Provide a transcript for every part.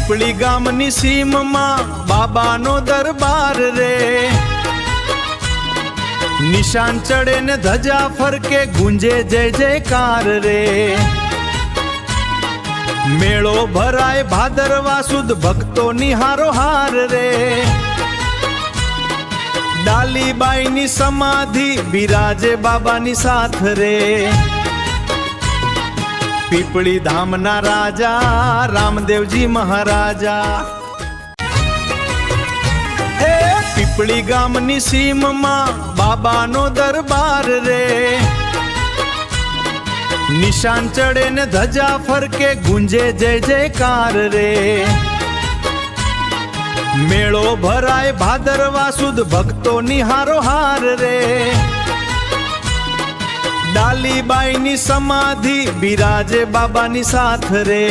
પીપળી ગામની સીમમાં બાબાનો દરબાર રે, નિશાન ચડે ને ધજા ફરકે ગુંજે જય જયકાર રે, મેળો ભરાય ભાદરવા સુદ ભક્તોની હારોહાર રે, ડાલીબાઈની સમાધિ બિરાજે બાબાની સાથ રે, પીપળી ધામના રાજા રામદેવજી મહારાજા। હે પીપળી ગામની સીમમાં બાબાનો દરબાર રે, નિશાન ચડે ને ધજા ફરકે ગુંજે જય જયકાર રે, મેળો ભરાય ભાદરવા સુદ ભક્તોની હારોહાર રે, ડાલીબાઈની સમાધિ બિરાજે બાબાની સાથ રે,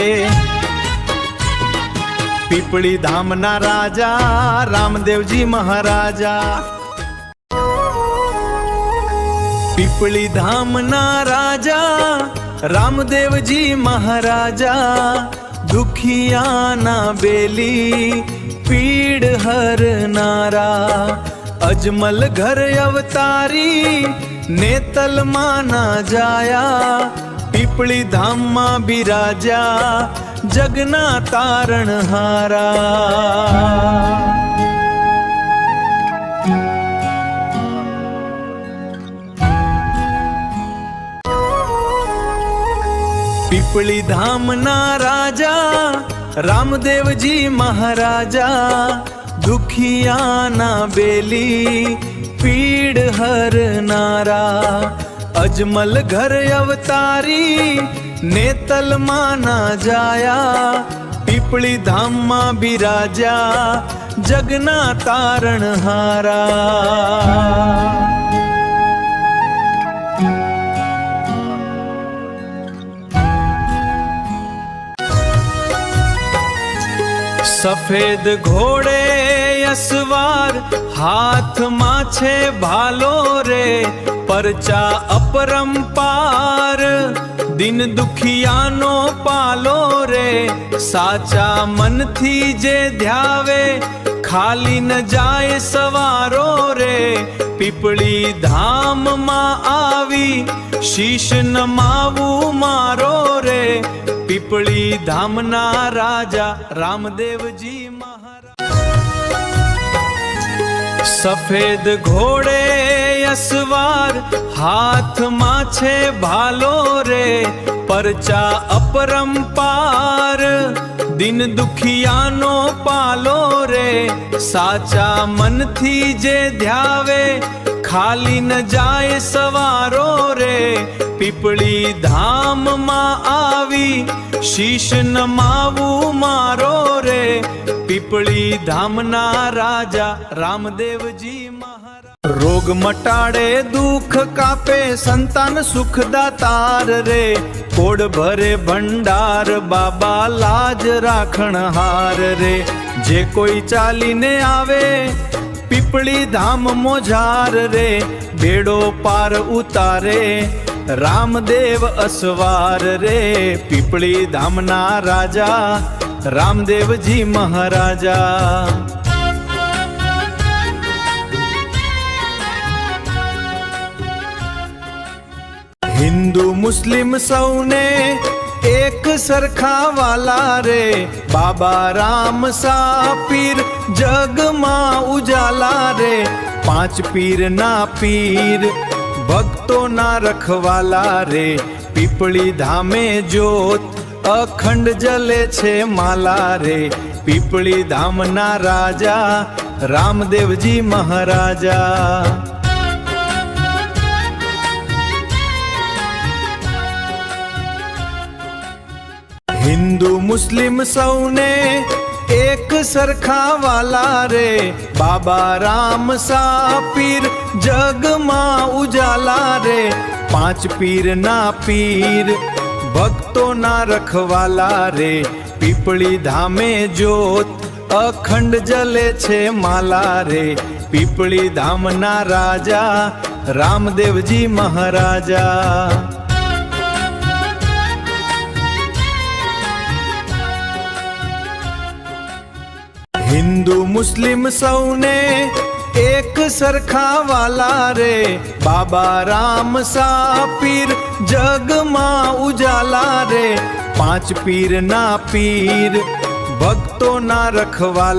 પીપળી ધામના રાજા રામદેવજી મહારાજા। પીપળી ધામના રાજા રામદેવજી મહારાજા, દુખિયાના બેલી પીડ હરનારા, અજમલ ઘર અવતારી નેતલમાં ના જાયા, પીપળી ધામમાં બિરાજ્યા જગના તારણહારા। પીપળી ધામના રાજા રામદેવજી મહારાજા, દુખિયાના બેલી પીડ હરનારા, અજમલ ઘર અવતારી નેતલમાં ના જાયા, પીપળી ધામમાં બિરાજ્યા જગના તારણહારા। સફેદ ઘોડે અસવાર હાથમાં છે ભાલો રે, પરચા અપરંપાર દિન દુખિયાનો પાલો રે, સાચા મનથી જે ધ્યાવે ખાલી ન જાય સવારો રે, પીપળી ધામમાં આવી શીશ નમાવું મારો રે, પીપળી ધામના રાજા રામદેવજી મહારાજ। સફેદ ઘોડે અસવાર હાથમાં છે ભાલો રે, પરચા અપરંપાર દિન દુખિયાનો પાલો રે, સાચા મનથી જે ધ્યાવે ખાલી ન જાય સવારો રે, પીપળી ધામમાં આવી શીશ નમાવું મારો રે, પીપળી ધામના રાજા રામદેવજી મહારાજ। રોગ મટાડે દુઃખ કાપે સંતાન સુખદાતાર રે, કોડ ભરે ભંડાર બાબા લાજ રાખણહાર રે, જે કોઈ ચાલીને આવે પીપળી ધામ મોજાર રે, બેડો પાર ઉતારે રામદેવ અસવાર રે, પીપળી ધામના રાજા રામદેવજી મહારાજા। હિન્દુ મુસ્લિમ સૌને એક સરખા વાલા રે, બાબા રામ સા પીર જગમાં ઉજાલા રે, પાંચ પીર ના પીર ભક્તો ના રખવાલા રે, પીપળી ધામે જ્યોત અખંડ જલે છે માલા રે, પીપળી ધામના રાજા રામદેવજી મહારાજા। હિન્દુ મુસ્લિમ સૌને એક સરખા વાલા રે, બાબા રામ સા પીર જગમાં ઉજાલા રે, પાંચ પીર ના પીર ભક્તો ના રખવાલા રે, પીપળી ધામે જ્યોત અખંડ જલે છે માલા રે, પીપળી ધામના રાજા રામદેવજી મહારાજા। હિન્દુ મુસ્લિમ સૌને એક સરખા વાલા રે, બાબા રામ સા પીર જગમાં ઉજાલા રે, પાંચ પીર ના પીર ભક્તો ના રખવાલા.